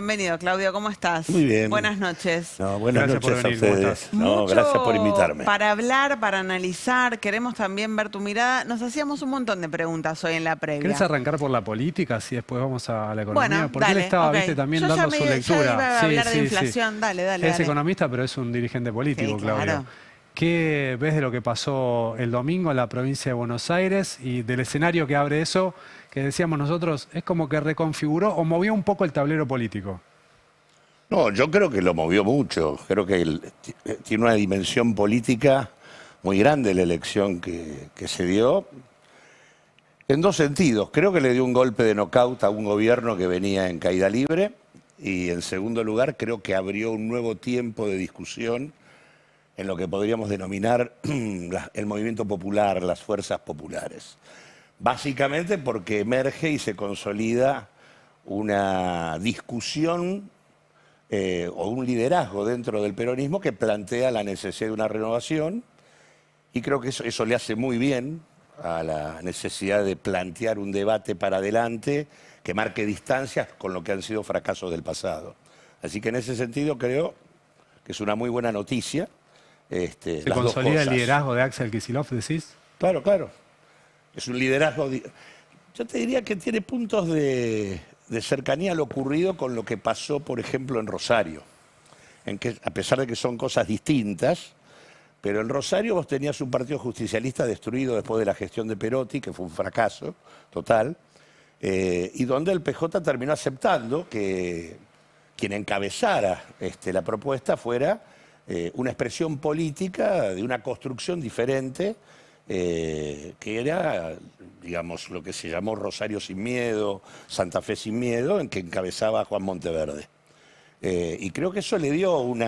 Bienvenido, Claudio, ¿cómo estás? Muy bien. Buenas noches. No, buenas Gracias por noches a venir, ¿cómo ustedes. estás? No, Mucho gracias por invitarme. para hablar, para analizar, queremos también ver tu mirada. Nos hacíamos un montón de preguntas hoy en la previa. ¿Querés arrancar por la política, así después vamos a la economía? Bueno, Porque dale, él estaba, ok. viste, también Yo ya dando me- su ya lectura. iba a hablar de inflación. Dale, Es dale. economista, pero es un dirigente político, Sí, Claudio. claro. ¿Qué ves de lo que pasó el domingo en la provincia de Buenos Aires y del escenario que abre eso, que decíamos nosotros, es como que reconfiguró o movió un poco el tablero político? No, yo creo que lo movió mucho. Creo que tiene una dimensión política muy grande la elección que se dio. En dos sentidos. Creo que le dio un golpe de nocaut a un gobierno que venía en caída libre. Y en segundo lugar, creo que abrió un nuevo tiempo de discusión en lo que podríamos denominar el movimiento popular, las fuerzas populares. Básicamente porque emerge y se consolida una discusión o un liderazgo dentro del peronismo que plantea la necesidad de una renovación, y creo que eso le hace muy bien a la necesidad de plantear un debate para adelante que marque distancias con lo que han sido fracasos del pasado. Así que en ese sentido creo que es una muy buena noticia. ¿Se Las dos consolida el cosas. liderazgo de Axel Kicillof, decís? Claro, claro. Es un liderazgo. Yo te diría que tiene puntos de cercanía a lo ocurrido con lo que pasó, por ejemplo, en Rosario. En que, a pesar de que son cosas distintas, pero en Rosario vos tenías un partido justicialista destruido después de la gestión de Perotti, que fue un fracaso total, y donde el PJ terminó aceptando que quien encabezara la propuesta fuera una expresión política de una construcción diferente, que era, digamos, lo que se llamó Rosario sin miedo, Santa Fe sin miedo, en que encabezaba Juan Monteverde. Y creo que eso le dio un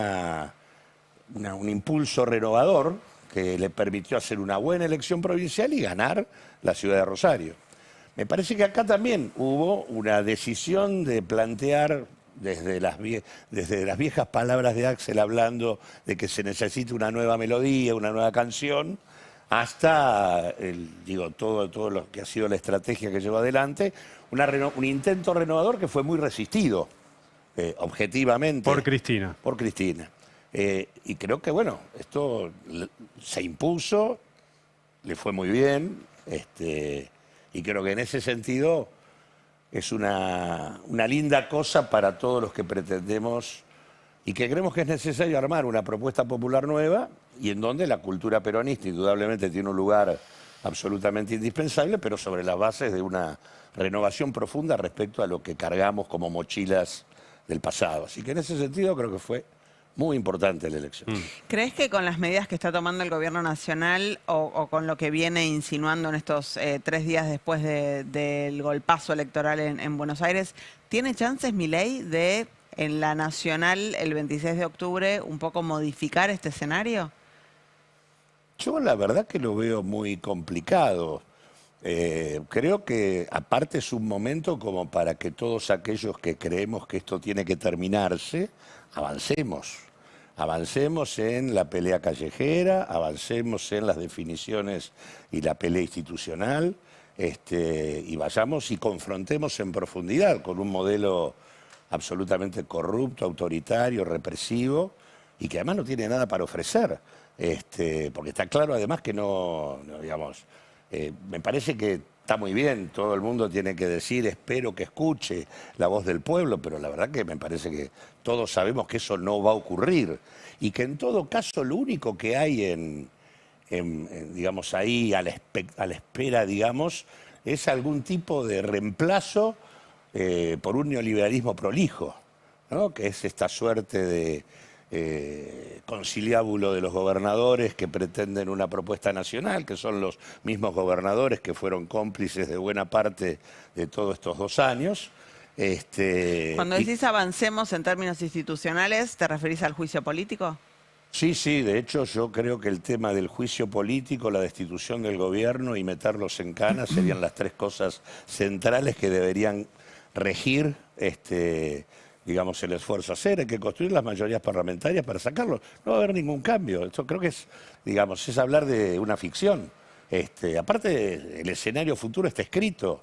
impulso renovador que le permitió hacer una buena elección provincial y ganar la ciudad de Rosario. Me parece que acá también hubo una decisión de plantear desde las viejas palabras de Axel hablando de que se necesita una nueva melodía, una nueva canción, hasta todo lo que ha sido la estrategia que llevó adelante, un intento renovador que fue muy resistido, objetivamente. Por Cristina. Por Cristina. Y creo que, bueno, esto se impuso, le fue muy bien, y creo que en ese sentido es una linda cosa para todos los que pretendemos y que creemos que es necesario armar una propuesta popular nueva y en donde la cultura peronista indudablemente tiene un lugar absolutamente indispensable, pero sobre las bases de una renovación profunda respecto a lo que cargamos como mochilas del pasado. Así que en ese sentido creo que fue muy importante la elección. ¿Crees que con las medidas que está tomando el gobierno nacional o con lo que viene insinuando en estos 3 días después del golpazo electoral en Buenos Aires, tiene chances Milei de en la nacional el 26 de octubre un poco modificar este escenario? Yo la verdad que lo veo muy complicado. Creo que aparte es un momento como para que todos aquellos que creemos que esto tiene que terminarse, avancemos. Avancemos en la pelea callejera, avancemos en las definiciones y la pelea institucional, y vayamos y confrontemos en profundidad con un modelo absolutamente corrupto, autoritario, represivo, y que además no tiene nada para ofrecer. Porque está claro además que digamos, me parece que está muy bien, todo el mundo tiene que decir, espero que escuche la voz del pueblo, pero la verdad que me parece que todos sabemos que eso no va a ocurrir y que en todo caso lo único que hay digamos, ahí a la espera, digamos, es algún tipo de reemplazo por un neoliberalismo prolijo, ¿no? Que es esta suerte de conciliábulo de los gobernadores que pretenden una propuesta nacional, que son los mismos gobernadores que fueron cómplices de buena parte de todos estos 2 años. Cuando decís avancemos en términos institucionales, ¿te referís al juicio político? Sí, sí, de hecho yo creo que el tema del juicio político, la destitución del gobierno y meterlos en cana serían las 3 cosas centrales que deberían regir digamos, el esfuerzo a hacer. Hay que construir las mayorías parlamentarias para sacarlo. No va a haber ningún cambio. Esto creo que es, digamos, es hablar de una ficción. Aparte, el escenario futuro está escrito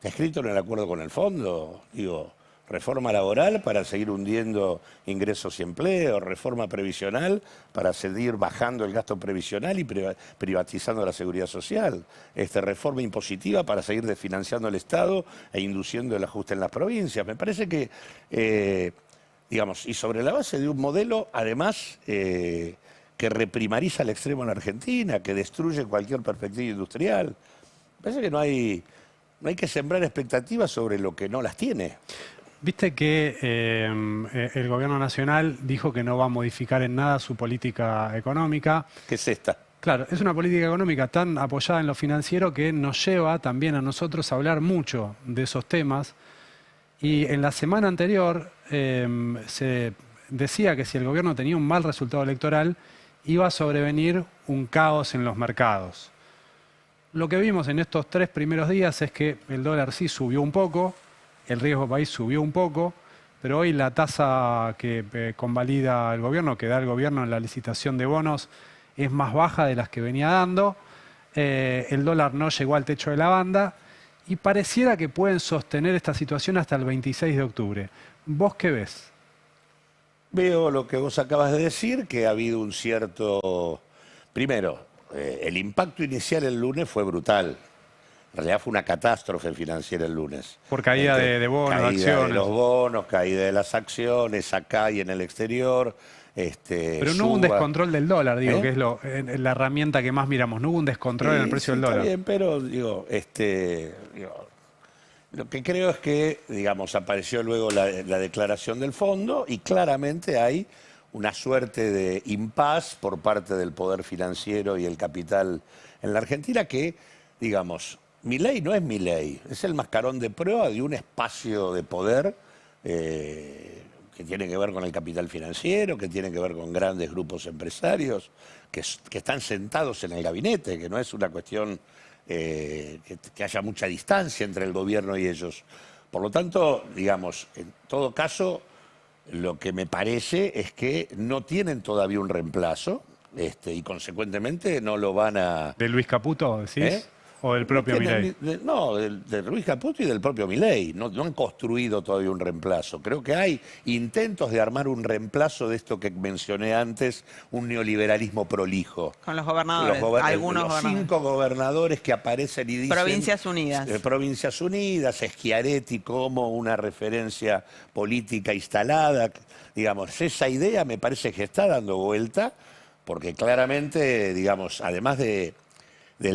en el acuerdo con el fondo. Digo, Reforma laboral para seguir hundiendo ingresos y empleo, reforma previsional para seguir bajando el gasto previsional y privatizando la seguridad social, reforma impositiva para seguir desfinanciando el Estado e induciendo el ajuste en las provincias. Me parece que, digamos, y sobre la base de un modelo, además, que reprimariza al extremo en Argentina, que destruye cualquier perspectiva industrial. Me parece que no hay que sembrar expectativas sobre lo que no las tiene. Viste que el gobierno nacional dijo que no va a modificar en nada su política económica. ¿Qué es esta? Claro, es una política económica tan apoyada en lo financiero que nos lleva también a nosotros a hablar mucho de esos temas. Y en la semana anterior se decía que si el gobierno tenía un mal resultado electoral, iba a sobrevenir un caos en los mercados. Lo que vimos en estos 3 primeros días es que el dólar sí subió un poco, el riesgo país subió un poco, pero hoy la tasa que convalida el gobierno, que da el gobierno en la licitación de bonos, es más baja de las que venía dando. El dólar no llegó al techo de la banda y pareciera que pueden sostener esta situación hasta el 26 de octubre. ¿Vos qué ves? Veo lo que vos acabas de decir, que ha habido un cierto... Primero, el impacto inicial el lunes fue brutal. En realidad fue una catástrofe financiera el lunes. Por caída de bonos, caída acciones. de los bonos, caída de las acciones, acá y en el exterior. Pero no hubo un descontrol del dólar, digo, que es la herramienta que más miramos. No hubo un descontrol en el precio del dólar. Está bien, pero digo, lo que creo es que, digamos, apareció luego la declaración del fondo y claramente hay una suerte de impas por parte del poder financiero y el capital en la Argentina que, digamos, Milei no es Milei, es el mascarón de prueba de un espacio de poder que tiene que ver con el capital financiero, que tiene que ver con grandes grupos empresarios, que están sentados en el gabinete, que no es una cuestión que haya mucha distancia entre el gobierno y ellos. Por lo tanto, digamos, en todo caso, lo que me parece es que no tienen todavía un reemplazo y consecuentemente no lo van a... ¿De Luis Caputo, decís? ¿O del propio Milei? No, de Luis Caputo y del propio Milei. No han construido todavía un reemplazo. Creo que hay intentos de armar un reemplazo de esto que mencioné antes, un neoliberalismo prolijo. Con los gobernadores, algunos los gobernadores. 5 gobernadores que aparecen y dicen... Provincias Unidas. Provincias Unidas, Schiaretti como una referencia política instalada. Digamos, esa idea me parece que está dando vuelta, porque claramente, digamos, además del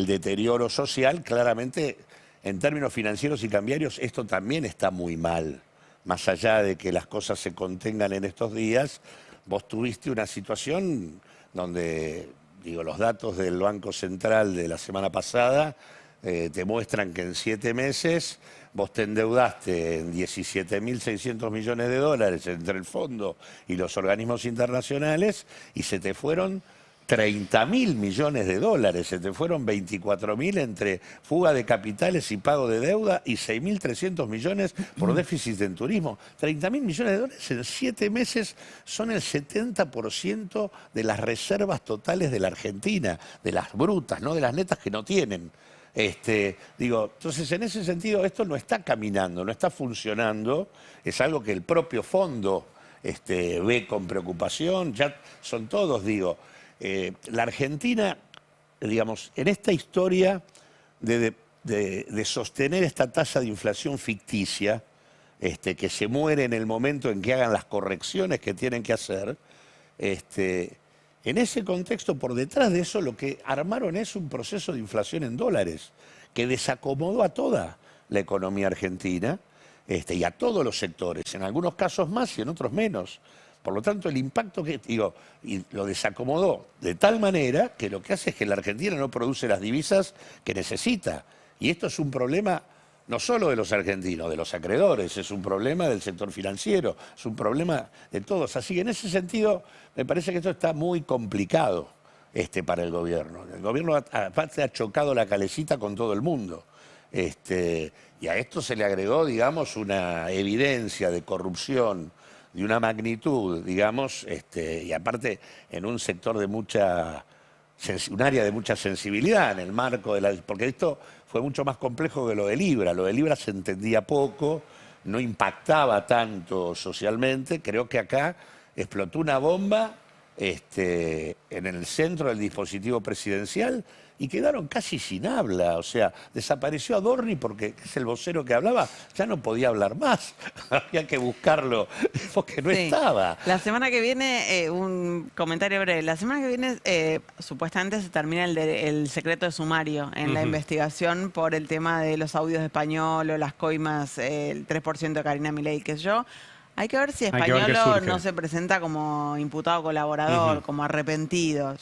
deterioro social, claramente en términos financieros y cambiarios esto también está muy mal. Más allá de que las cosas se contengan en estos días, vos tuviste una situación donde, digo, los datos del Banco Central de la semana pasada te muestran que en 7 meses vos te endeudaste en 17.600 millones de dólares entre el fondo y los organismos internacionales y se te fueron 30.000 millones de dólares, se te fueron 24.000 entre fuga de capitales y pago de deuda y 6.300 millones por déficit en turismo. 30.000 millones de dólares en 7 meses son el 70% de las reservas totales de la Argentina, de las brutas, no de las netas que no tienen. Entonces en ese sentido esto no está caminando, no está funcionando, es algo que el propio fondo ve con preocupación, ya son todos, la Argentina, digamos, en esta historia de sostener esta tasa de inflación ficticia, que se muere en el momento en que hagan las correcciones que tienen que hacer, en ese contexto, por detrás de eso, lo que armaron es un proceso de inflación en dólares que desacomodó a toda la economía argentina y a todos los sectores, en algunos casos más y en otros menos. Por lo tanto, el impacto y lo desacomodó de tal manera que lo que hace es que la Argentina no produce las divisas que necesita. Y esto es un problema no solo de los argentinos, de los acreedores, es un problema del sector financiero, es un problema de todos. Así que en ese sentido, me parece que esto está muy complicado para el gobierno. El gobierno aparte ha chocado la calecita con todo el mundo. Y a esto se le agregó, digamos, una evidencia de corrupción de una magnitud, digamos, y aparte en un sector de un área de mucha sensibilidad en el marco de porque esto fue mucho más complejo que lo de Libra. Lo de Libra se entendía poco, no impactaba tanto socialmente, creo que acá explotó una bomba en el centro del dispositivo presidencial y quedaron casi sin habla. O sea, desapareció Adorni porque es el vocero que hablaba, ya no podía hablar más. Había que buscarlo porque no estaba. La semana que viene, un comentario breve, la semana que viene supuestamente se termina el secreto de sumario en la investigación por el tema de los audios de Españolo, las coimas, el 3% de Karina Milei, que yo... Hay que ver si Españolo no se presenta como imputado colaborador, como arrepentido.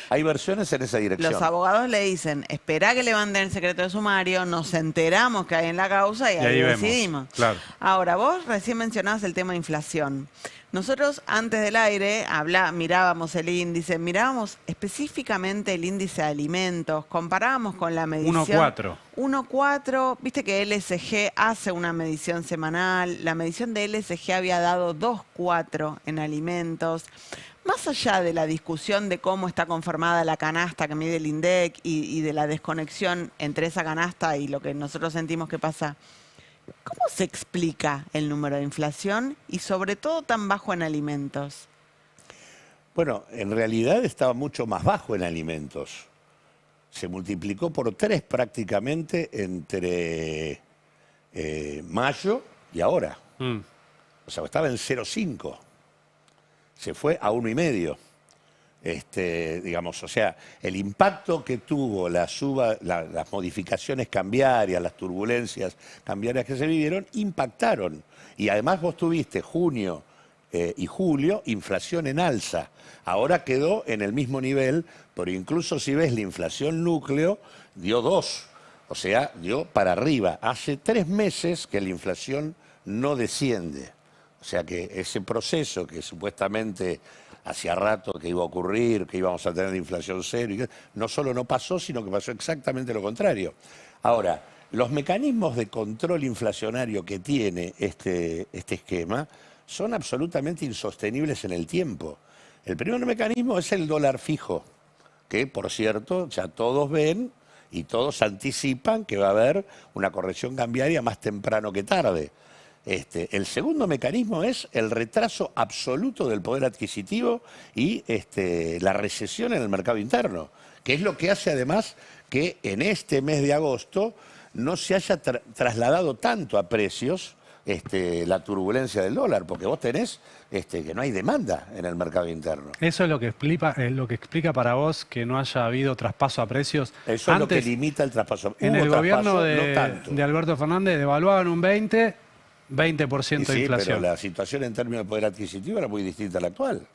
Hay versiones en esa dirección. Los abogados le dicen, espera que levanten el secreto de sumario, nos enteramos que hay en la causa y ahí decidimos. Claro. Ahora, vos recién mencionabas el tema de inflación. Nosotros antes del aire mirábamos el índice, mirábamos específicamente el índice de alimentos, comparábamos con la medición... 1,4. 1,4, viste que LSG hace una medición semanal, la medición de LSG había dado 2,4 en alimentos. Más allá de la discusión de cómo está conformada la canasta que mide el INDEC y de la desconexión entre esa canasta y lo que nosotros sentimos que pasa, ¿cómo se explica el número de inflación y sobre todo tan bajo en alimentos? Bueno, en realidad estaba mucho más bajo en alimentos. Se multiplicó por 3 prácticamente entre mayo y ahora. O sea, estaba en 0,5. Se fue a 1,5. Digamos, o sea, el impacto que tuvo las modificaciones cambiarias, las turbulencias cambiarias que se vivieron, impactaron. Y además vos tuviste junio y julio inflación en alza. Ahora quedó en el mismo nivel, pero incluso si ves la inflación núcleo, dio 2. O sea, dio para arriba. Hace 3 meses que la inflación no desciende. O sea que ese proceso que supuestamente hacía rato que iba a ocurrir, que íbamos a tener inflación cero, no solo no pasó, sino que pasó exactamente lo contrario. Ahora, los mecanismos de control inflacionario que tiene este esquema son absolutamente insostenibles en el tiempo. El primer mecanismo es el dólar fijo, que por cierto ya todos ven y todos anticipan que va a haber una corrección cambiaria más temprano que tarde. El segundo mecanismo es el retraso absoluto del poder adquisitivo y la recesión en el mercado interno, que es lo que hace además que en este mes de agosto no se haya trasladado tanto a precios la turbulencia del dólar, porque vos tenés que no hay demanda en el mercado interno. Eso es lo que explica para vos que no haya habido traspaso a precios. Eso antes, es lo que limita el traspaso. En el gobierno de Alberto Fernández devaluaban un 20% de inflación. Pero la situación en términos de poder adquisitivo era muy distinta a la actual.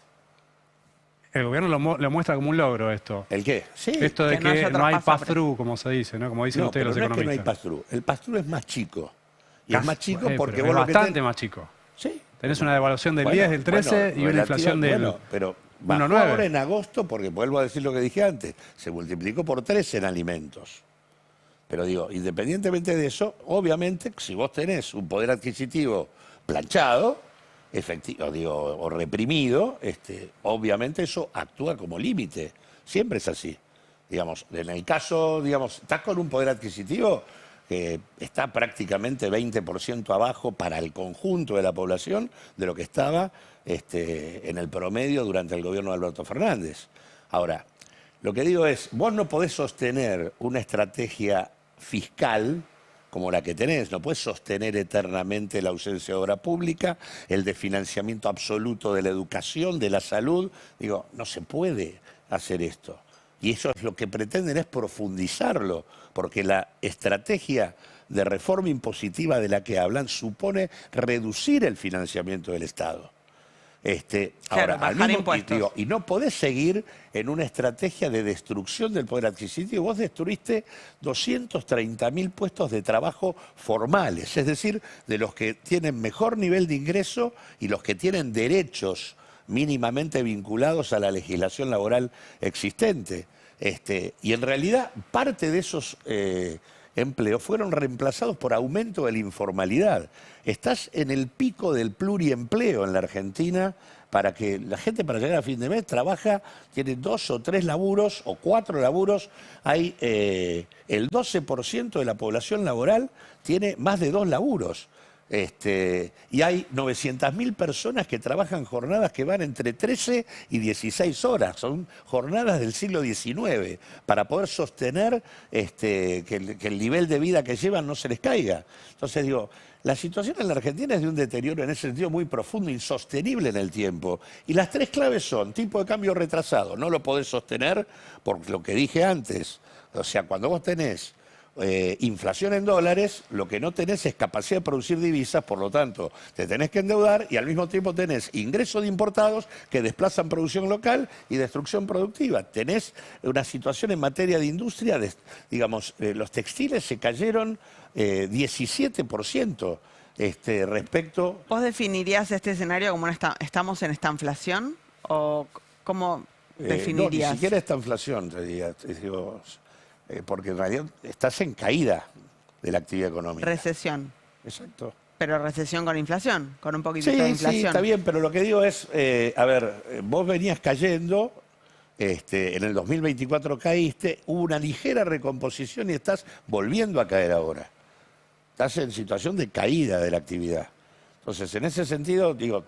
El gobierno lo muestra como un logro esto. ¿El qué? Sí. Esto de que no hay pass-through, como se dice, ¿no? Como dicen ustedes los economistas. No es que no hay pass-through. El pass-through es más chico. Y es más chico porque vos es bastante más chico. Sí. Tenés una devaluación del 10, del 13 y una inflación del 1,9. Pero bajó ahora en agosto, porque vuelvo a decir lo que dije antes, se multiplicó por 3 en alimentos. Pero digo, independientemente de eso, obviamente, si vos tenés un poder adquisitivo planchado, o reprimido, obviamente eso actúa como límite. Siempre es así. Digamos, en el caso, digamos, estás con un poder adquisitivo que está prácticamente 20% abajo para el conjunto de la población de lo que estaba en el promedio durante el gobierno de Alberto Fernández. Ahora, lo que digo es, vos no podés sostener una estrategia fiscal como la que tenés, no podés sostener eternamente la ausencia de obra pública, el desfinanciamiento absoluto de la educación, de la salud. Digo, no se puede hacer esto. Y eso es lo que pretenden, es profundizarlo, porque la estrategia de reforma impositiva de la que hablan supone reducir el financiamiento del Estado. Claro, ahora, al mismo tiempo, y no podés seguir en una estrategia de destrucción del poder adquisitivo. Vos destruiste 230.000 puestos de trabajo formales, es decir, de los que tienen mejor nivel de ingreso y los que tienen derechos mínimamente vinculados a la legislación laboral existente. Y en realidad parte de esos empleos fueron reemplazados por aumento de la informalidad. Estás en el pico del pluriempleo en la Argentina, para que la gente para llegar a fin de mes trabaja, tiene 2 o 3 laburos o 4 laburos. Hay el 12% de la población laboral tiene más de 2 laburos. Y hay 900.000 personas que trabajan jornadas que van entre 13 y 16 horas. Son jornadas del siglo XIX para poder sostener que el nivel de vida que llevan no se les caiga. Entonces digo, la situación en la Argentina es de un deterioro en ese sentido muy profundo, insostenible en el tiempo. Y las tres claves son: tipo de cambio retrasado, no lo podés sostener por lo que dije antes. O sea, cuando vos tenés inflación en dólares, lo que no tenés es capacidad de producir divisas, por lo tanto, te tenés que endeudar y al mismo tiempo tenés ingresos de importados que desplazan producción local y destrucción productiva. Tenés una situación en materia de industria, digamos, los textiles se cayeron 17% respecto... ¿Vos definirías este escenario como estamos en esta inflación? ¿O cómo definirías? No, ni siquiera esta inflación, te digo, porque en realidad estás en caída de la actividad económica. Recesión. Exacto. Pero recesión con inflación, con un poquitito Sí, de inflación. sí, está bien, pero lo que digo es, a ver, vos venías cayendo, en el 2024 caíste, hubo una ligera recomposición y estás volviendo a caer ahora. Estás en situación de caída de la actividad. Entonces, en ese sentido, digo,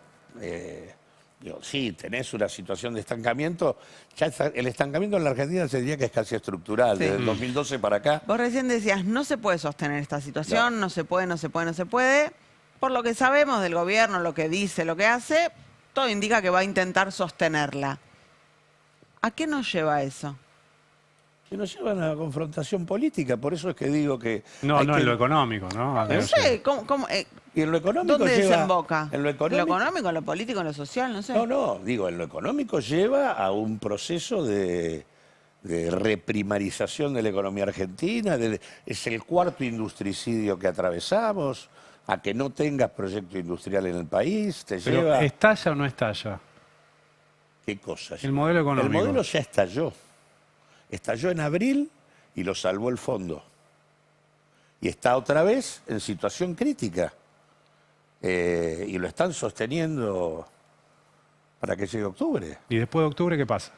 sí, tenés una situación de estancamiento. Ya el estancamiento en la Argentina se diría que es casi estructural, desde el 2012 para acá. Vos recién decías, no se puede sostener esta situación, no se puede, no se puede, no se puede. Por lo que sabemos del gobierno, lo que dice, lo que hace, todo indica que va a intentar sostenerla. ¿A qué nos lleva eso? Que nos llevan a la confrontación política, por eso es que digo que... No, en lo económico, ¿no? No sé, y en lo económico ¿dónde lleva, desemboca? En lo ¿En lo económico, en lo político, en lo social? No sé. No, digo, en lo económico lleva a un proceso de reprimarización de la economía argentina, es el cuarto industricidio que atravesamos, a que no tengas proyecto industrial en el país, te Pero, lleva... ¿estalla o no estalla? ¿Qué cosas? El modelo económico. El modelo ya estalló. Estalló en abril y lo salvó el fondo. Y está otra vez en situación crítica. Y lo están sosteniendo para que llegue octubre. ¿Y después de octubre qué pasa?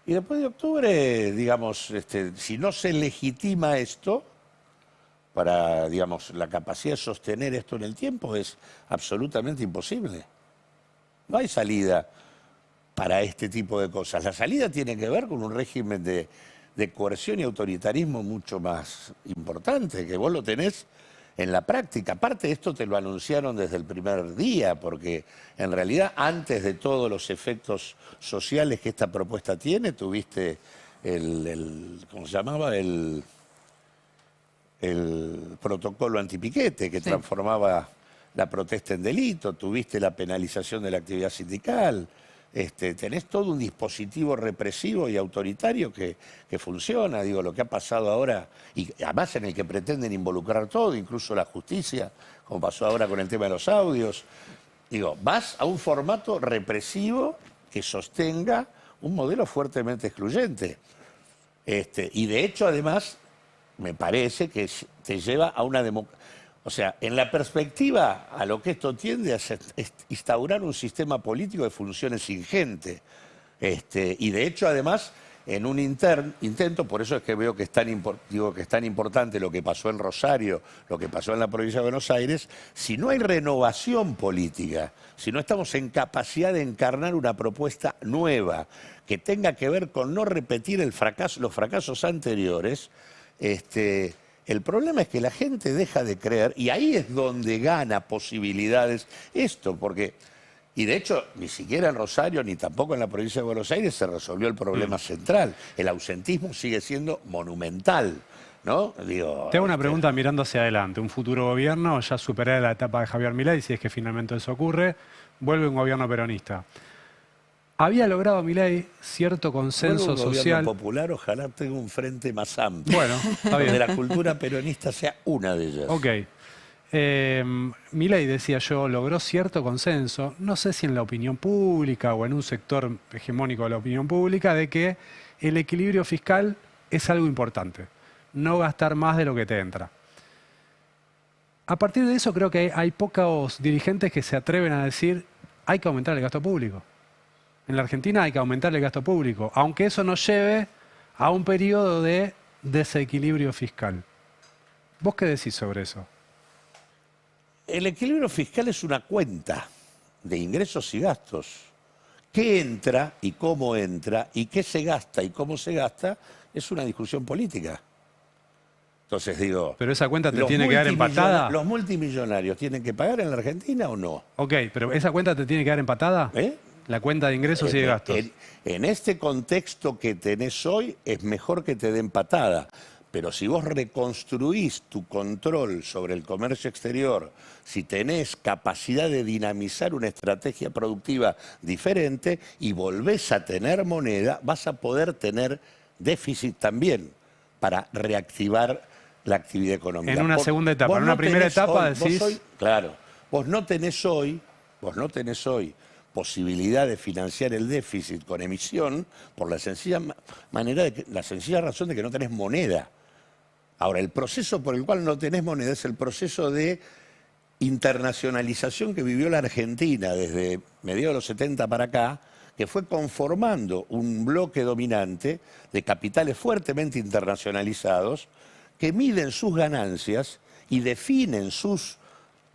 Y después de octubre, digamos, si no se legitima esto, para, digamos, la capacidad de sostener esto en el tiempo es absolutamente imposible. No hay salida para este tipo de cosas. La salida tiene que ver con un régimen de coerción y autoritarismo mucho más importante, que vos lo tenés en la práctica. Aparte, esto te lo anunciaron desde el primer día, porque en realidad, antes de todos los efectos sociales que esta propuesta tiene, tuviste ¿cómo se llamaba? El protocolo antipiquete, que transformaba la protesta en delito, tuviste la penalización de la actividad sindical. Tenés todo un dispositivo represivo y autoritario que funciona, digo, lo que ha pasado ahora, y además en el que pretenden involucrar todo, incluso la justicia, como pasó ahora con el tema de los audios. Digo, vas a un formato represivo que sostenga un modelo fuertemente excluyente. Y de hecho, además, me parece que te lleva a una democracia. O sea, en la perspectiva a lo que esto tiende a instaurar un sistema político de funciones ingente. Y de hecho, además, en un intento, por eso es que veo que es tan importante lo que pasó en Rosario, lo que pasó en la provincia de Buenos Aires, si no hay renovación política, si no estamos en capacidad de encarnar una propuesta nueva que tenga que ver con no repetir los fracasos anteriores, el problema es que la gente deja de creer, y ahí es donde gana posibilidades esto, porque, y de hecho, ni siquiera en Rosario, ni tampoco en la provincia de Buenos Aires se resolvió el problema central. El ausentismo sigue siendo monumental, ¿no? Digo, te hago una pregunta mirando hacia adelante. Un futuro gobierno, ya superada la etapa de Javier Milei, si es que finalmente eso ocurre, vuelve un gobierno peronista. Había logrado Milei cierto consenso un gobierno social popular, ojalá tenga un frente más amplio. Bueno, está bien. Donde la cultura peronista sea una de ellas. Ok. Milei, decía yo, logró cierto consenso, no sé si en la opinión pública o en un sector hegemónico de la opinión pública, de que el equilibrio fiscal es algo importante. No gastar más de lo que te entra. A partir de eso creo que hay pocos dirigentes que se atreven a decir hay que aumentar el gasto público. En la Argentina hay que aumentar el gasto público, aunque eso nos lleve a un periodo de desequilibrio fiscal. ¿Vos qué decís sobre eso? el equilibrio fiscal es una cuenta de ingresos y gastos. ¿Qué entra y cómo entra y qué se gasta y cómo se gasta? Es una discusión política. Entonces digo... Pero esa cuenta te los tiene que dar empatada. ¿Los multimillonarios tienen que pagar en la Argentina o no? Ok, pero esa cuenta te tiene que dar empatada. ¿Eh? La cuenta de ingresos y de gastos. En este contexto que tenés hoy, es mejor que te dé empatada. Pero si vos reconstruís tu control sobre el comercio exterior, si tenés capacidad de dinamizar una estrategia productiva diferente y volvés a tener moneda, vas a poder tener déficit también para reactivar la actividad económica. En una segunda etapa. En una primera etapa decís... Claro, vos no tenés hoy posibilidad de financiar el déficit con emisión por la sencilla razón de que no tenés moneda. Ahora, el proceso por el cual no tenés moneda es el proceso de internacionalización que vivió la Argentina desde mediados de los 70 para acá, que fue conformando un bloque dominante de capitales fuertemente internacionalizados que miden sus ganancias y definen sus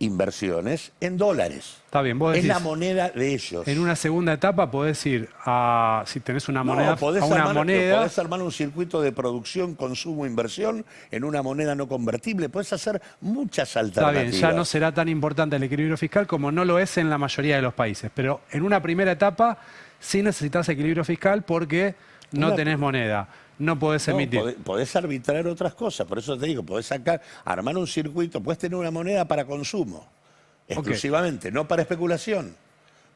inversiones en dólares. Está bien, vos decís, es la moneda de ellos. En una segunda etapa podés ir a, si tenés una moneda, podés moneda. Podés armar un circuito de producción, consumo, inversión en una moneda no convertible. Podés hacer muchas alternativas. Está bien, ya no será tan importante el equilibrio fiscal como no lo es en la mayoría de los países. Pero en una primera etapa sí necesitas equilibrio fiscal porque no tenés moneda. No podés emitir. Podés arbitrar otras cosas, por eso te digo, podés armar un circuito, podés tener una moneda para consumo, exclusivamente, no para especulación.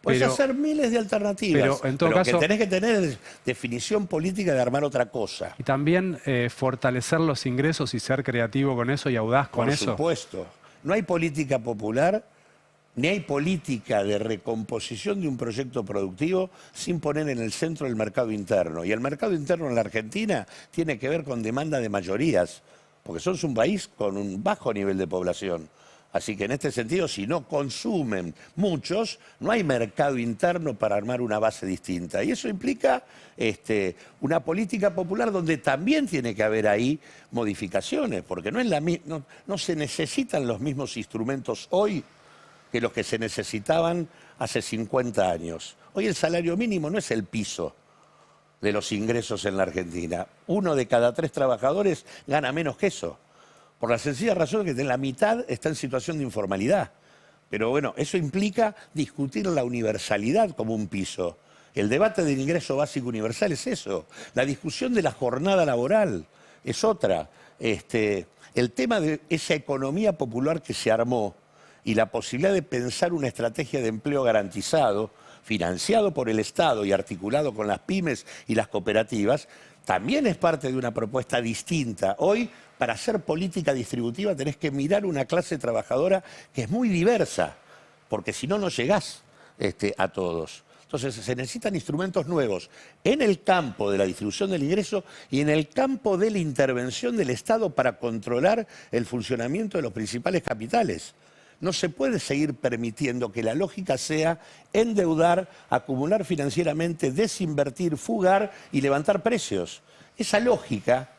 Podés hacer miles de alternativas, pero en todo caso, que tenés que tener definición política de armar otra cosa. Y también fortalecer los ingresos y ser creativo con eso y audaz con eso. Por supuesto. No hay política popular, ni hay política de recomposición de un proyecto productivo sin poner en el centro el mercado interno. Y el mercado interno en la Argentina tiene que ver con demanda de mayorías, porque somos un país con un bajo nivel de población. Así que en este sentido, si no consumen muchos, no hay mercado interno para armar una base distinta. Y eso implica una política popular donde también tiene que haber ahí modificaciones, porque no se necesitan los mismos instrumentos hoy que los que se necesitaban hace 50 años. Hoy el salario mínimo no es el piso de los ingresos en la Argentina. 1 de cada 3 trabajadores gana menos que eso. Por la sencilla razón que la mitad está en situación de informalidad. Pero bueno, eso implica discutir la universalidad como un piso. El debate del ingreso básico universal es eso. La discusión de la jornada laboral es otra. El tema de esa economía popular que se armó y la posibilidad de pensar una estrategia de empleo garantizado, financiado por el Estado y articulado con las pymes y las cooperativas, también es parte de una propuesta distinta. Hoy, para hacer política distributiva, tenés que mirar una clase trabajadora que es muy diversa, porque si no, no llegás a todos. Entonces, se necesitan instrumentos nuevos en el campo de la distribución del ingreso y en el campo de la intervención del Estado para controlar el funcionamiento de los principales capitales. No se puede seguir permitiendo que la lógica sea endeudar, acumular financieramente, desinvertir, fugar y levantar precios. Esa lógica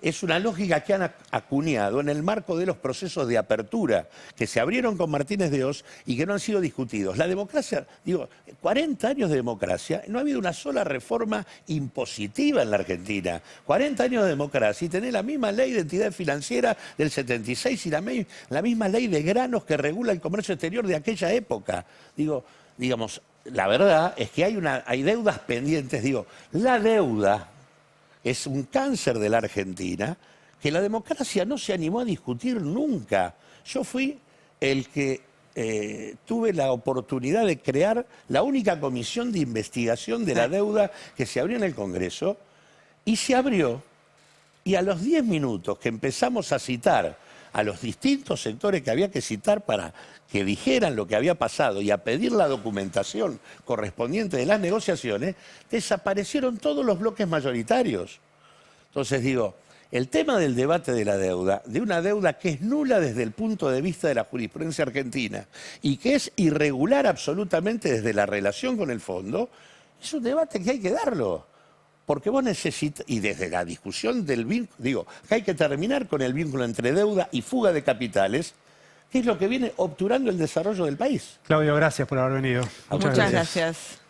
es una lógica que han acuñado en el marco de los procesos de apertura que se abrieron con Martínez de Oz y que no han sido discutidos. La democracia, 40 años de democracia, no ha habido una sola reforma impositiva en la Argentina. 40 años de democracia y tenés la misma ley de entidad financiera del 76 y la misma ley de granos que regula el comercio exterior de aquella época. Digamos, la verdad es que hay deudas pendientes. La deuda es un cáncer de la Argentina que la democracia no se animó a discutir nunca. Yo fui el que tuve la oportunidad de crear la única comisión de investigación de la deuda que se abrió en el Congreso, y se abrió, y a los 10 minutos que empezamos a citar a los distintos sectores que había que citar para que dijeran lo que había pasado y a pedir la documentación correspondiente de las negociaciones, desaparecieron todos los bloques mayoritarios. Entonces el tema del debate de la deuda, de una deuda que es nula desde el punto de vista de la jurisprudencia argentina y que es irregular absolutamente desde la relación con el fondo, es un debate que hay que darlo. Porque vos necesitas, y desde la discusión del vínculo, que hay que terminar con el vínculo entre deuda y fuga de capitales, que es lo que viene obturando el desarrollo del país. Claudio, gracias por haber venido. Muchas gracias.